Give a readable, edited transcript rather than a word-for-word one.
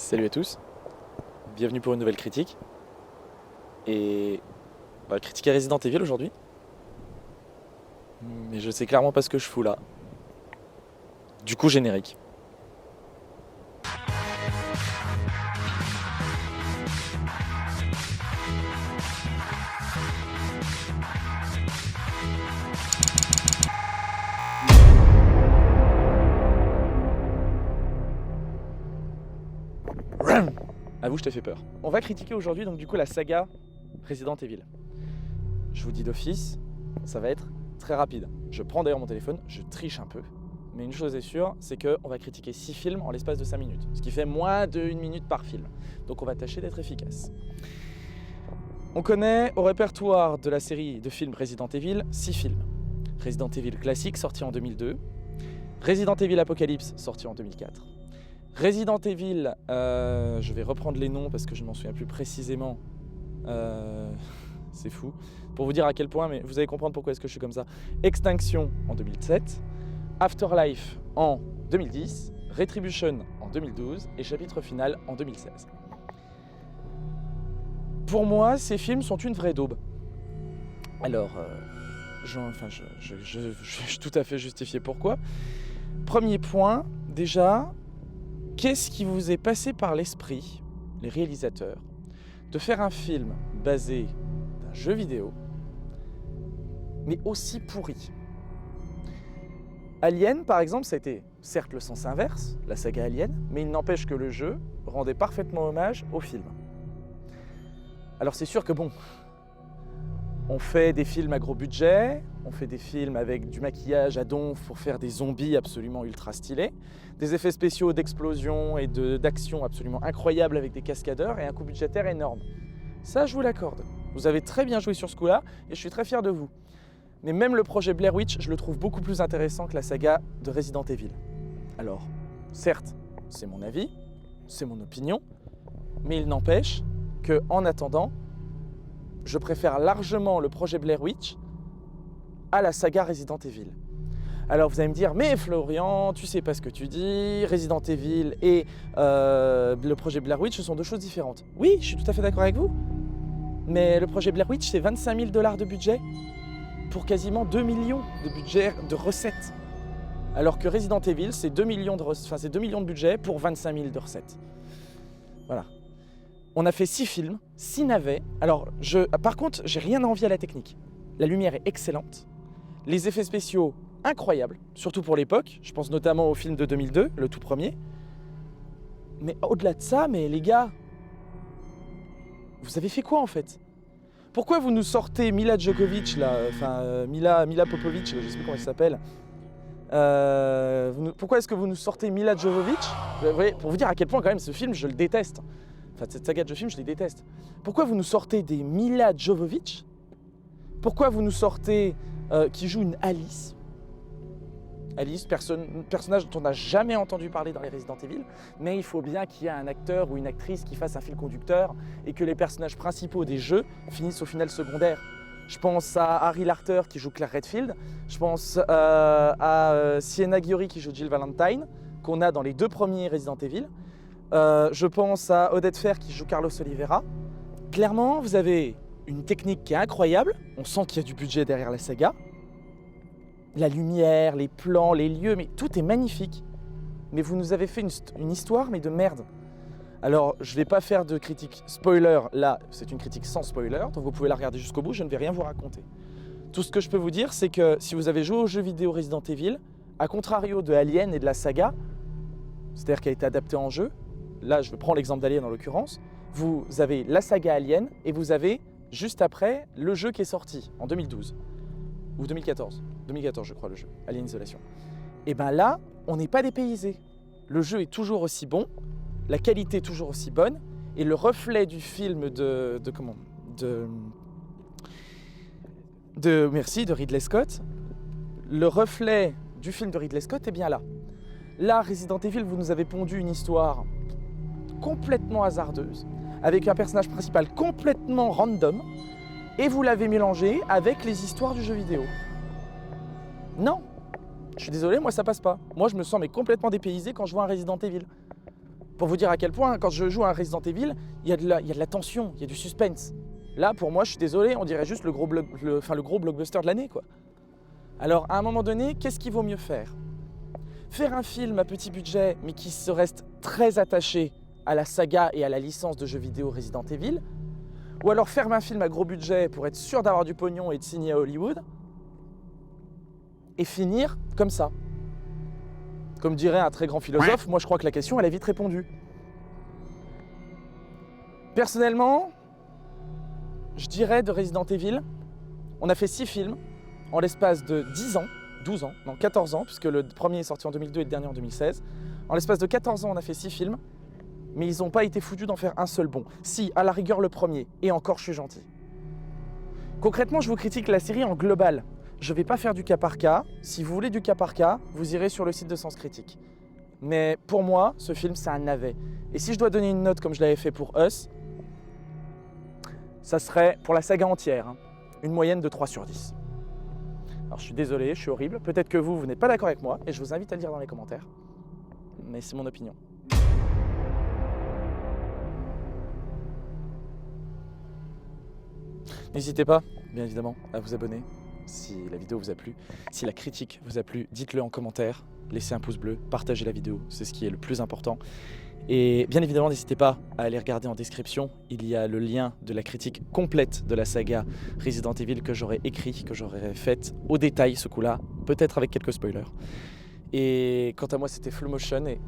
Salut à tous, bienvenue pour une nouvelle critique. Et on va critiquer Resident Evil aujourd'hui. Mais je sais clairement pas ce que je fous là. Du coup, générique. Avoue, je t'ai fait peur. On va critiquer aujourd'hui donc du coup la saga Resident Evil. Je vous dis d'office, ça va être très rapide. Je prends d'ailleurs mon téléphone, je triche un peu. Mais une chose est sûre, c'est qu'on va critiquer 6 films en l'espace de 5 minutes. Ce qui fait moins d'1 minute par film. Donc on va tâcher d'être efficace. On connaît au répertoire de la série de films Resident Evil 6 films. Resident Evil classique sorti en 2002. Resident Evil Apocalypse sorti en 2004. Resident Evil, je vais reprendre les noms parce que je ne m'en souviens plus précisément. C'est fou. Pour vous dire à quel point, mais vous allez comprendre pourquoi est-ce que je suis comme ça. Extinction en 2007, Afterlife en 2010, Retribution en 2012 et Chapitre final en 2016. Pour moi, ces films sont une vraie daube. Alors, je suis tout à fait justifié pourquoi. Premier point, déjà, qu'est-ce qui vous est passé par l'esprit, les réalisateurs, de faire un film basé d'un jeu vidéo, mais aussi pourri? Alien, par exemple, ça a été certes le sens inverse, la saga Alien, mais il n'empêche que le jeu rendait parfaitement hommage au film. Alors c'est sûr que bon, on fait des films à gros budget, on fait des films avec du maquillage à donf pour faire des zombies absolument ultra stylés, des effets spéciaux d'explosion et d'action absolument incroyables avec des cascadeurs et un coût budgétaire énorme. Ça, je vous l'accorde. Vous avez très bien joué sur ce coup-là et je suis très fier de vous. Mais même le projet Blair Witch, je le trouve beaucoup plus intéressant que la saga de Resident Evil. Alors, certes, c'est mon avis, c'est mon opinion, mais il n'empêche que, en attendant, je préfère largement le projet Blair Witch à la saga Resident Evil. Alors vous allez me dire, mais Florian, tu sais pas ce que tu dis, Resident Evil et le projet Blair Witch, ce sont deux choses différentes. Oui, je suis tout à fait d'accord avec vous, mais le projet Blair Witch, c'est 25 000 $ de budget pour quasiment 2 millions de budget de recettes. Alors que Resident Evil, c'est 2 millions de budget pour 25 000 de recettes. Voilà. On a fait 6 films, 6 navets. Alors, par contre, j'ai rien à envier à la technique. La lumière est excellente. Les effets spéciaux, incroyables, surtout pour l'époque. Je pense notamment au film de 2002, le tout premier. Mais au-delà de ça, mais les gars, vous avez fait quoi en fait? Pourquoi vous nous sortez Mila Djokovic, là, Mila Popovic, je sais plus comment elle s'appelle. Pourquoi est-ce que vous nous sortez Mila Jovovich? Pour vous dire à quel point quand même ce film, je le déteste. Enfin, cette saga de films, je les déteste. Pourquoi vous nous sortez des Mila Jovovich? Pourquoi vous nous sortez qui joue une Alice? Alice, personnage dont on n'a jamais entendu parler dans les Resident Evil, mais il faut bien qu'il y ait un acteur ou une actrice qui fasse un fil conducteur et que les personnages principaux des jeux finissent au final secondaire. Je pense à Harry Larter qui joue Claire Redfield, je pense à Sienna Giori qui joue Jill Valentine, qu'on a dans les 2 premiers Resident Evil. Je pense à Odette Fair qui joue Carlos Oliveira. Clairement, vous avez une technique qui est incroyable, on sent qu'il y a du budget derrière la saga. La lumière, les plans, les lieux, mais tout est magnifique. Mais vous nous avez fait une histoire, mais de merde. Alors, je ne vais pas faire de critique spoiler, là, c'est une critique sans spoiler, donc vous pouvez la regarder jusqu'au bout, je ne vais rien vous raconter. Tout ce que je peux vous dire, c'est que si vous avez joué au jeu vidéo Resident Evil, à contrario de Alien et de la saga, c'est-à-dire qui a été adapté en jeu, là, je prends l'exemple d'Alien en l'occurrence, vous avez la saga Alien et vous avez, juste après, le jeu qui est sorti en 2012. Ou 2014. 2014, je crois, le jeu, Alien Isolation. Et bien là, on n'est pas dépaysé. Le jeu est toujours aussi bon, la qualité est toujours aussi bonne, et le reflet du film de Ridley Scott, le reflet du film de Ridley Scott est bien là. Là, Resident Evil, vous nous avez pondu une histoire complètement hasardeuse, avec un personnage principal complètement random, et vous l'avez mélangé avec les histoires du jeu vidéo. Non, je suis désolé, moi ça passe pas. Moi je me sens mais complètement dépaysé quand je vois un Resident Evil. Pour vous dire à quel point, quand je joue à un Resident Evil, il y a de la tension, il y a du suspense. Là, pour moi, je suis désolé, on dirait juste le gros blockbuster de l'année, quoi. Alors, à un moment donné, qu'est-ce qu'il vaut mieux faire? Faire un film à petit budget, mais qui se reste très attaché à la saga et à la licence de jeux vidéo Resident Evil, ou alors faire un film à gros budget pour être sûr d'avoir du pognon et de signer à Hollywood, et finir comme ça. Comme dirait un très grand philosophe, moi je crois que la question, elle est vite répondue. Personnellement, je dirais de Resident Evil, on a fait 6 films en l'espace de 10 ans, 12 ans, non 14 ans, puisque le premier est sorti en 2002 et le dernier en 2016. En l'espace de 14 ans, on a fait 6 films, mais ils n'ont pas été foutus d'en faire un seul bon. Si, à la rigueur le premier, et encore je suis gentil. Concrètement, je vous critique la série en global. Je ne vais pas faire du cas par cas. Si vous voulez du cas par cas, vous irez sur le site de Sens Critique. Mais pour moi, ce film, c'est un navet. Et si je dois donner une note comme je l'avais fait pour Us, ça serait, pour la saga entière, une moyenne de 3 sur 10. Alors je suis désolé, je suis horrible. Peut-être que vous n'êtes pas d'accord avec moi, et je vous invite à le dire dans les commentaires. Mais c'est mon opinion. N'hésitez pas, bien évidemment, à vous abonner si la vidéo vous a plu. Si la critique vous a plu, dites-le en commentaire, laissez un pouce bleu, partagez la vidéo, c'est ce qui est le plus important. Et bien évidemment, n'hésitez pas à aller regarder en description, il y a le lien de la critique complète de la saga Resident Evil que j'aurais écrit, que j'aurais faite au détail ce coup-là, peut-être avec quelques spoilers. Et quant à moi, c'était Flowmotion et